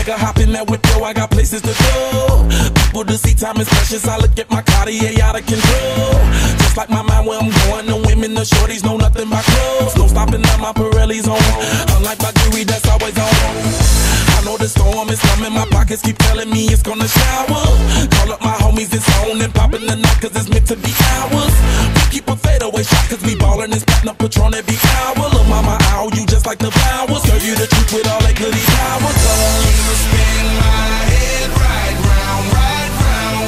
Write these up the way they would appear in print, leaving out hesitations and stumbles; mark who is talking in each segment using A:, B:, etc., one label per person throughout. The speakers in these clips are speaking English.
A: Hop in that whip, yo, I got places to go. People to see, time is precious. I look at my Cartier out of control. Just like my mind where I'm going. The women, the shorties know nothing but clothes. No stopping at my Pirelli's on. Unlike my jewelry, that's always on. I know the storm is coming. My pockets keep telling me it's gonna shower. Call up my homies, it's on and popping the night, cause it's meant to be ours. We keep a fadeaway shot, cause we ballin' this platinum Patron every hour. Look, mama, ow, you just like the flowers. Girl, you the truth with all that goody power. You spin my head right round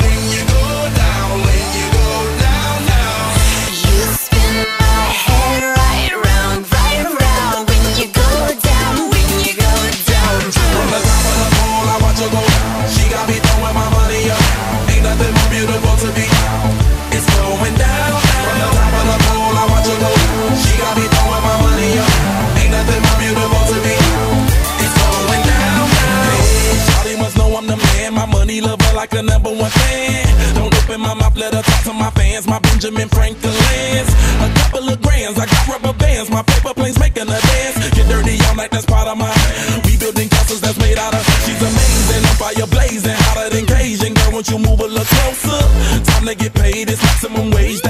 A: when you go down, when you go down, down.
B: You spin my head right round when you go down, when you go down.
A: From the top of the pole, I watch her go down. She got me throwing my money up. Ain't nothing more beautiful to be. It's going down. From the top of the pole, I watch her go down. She got me throwing my money up. Ain't nothing more beautiful to be. It's going down. Hey, Shawty must know I'm the man. My money lover like a #1 fan. Don't open my mouth, let her talk to my fans. My Benjamin Franklin's. A couple of grands, I got rubber bands. My paper planes making a dance. Get dirty all night, that's part of my. We building castles that's made out of. She's amazing, I'm fire blazing, hotter than Cajun. Girl, won't you move a little closer? Time to get paid, it's maximum wage.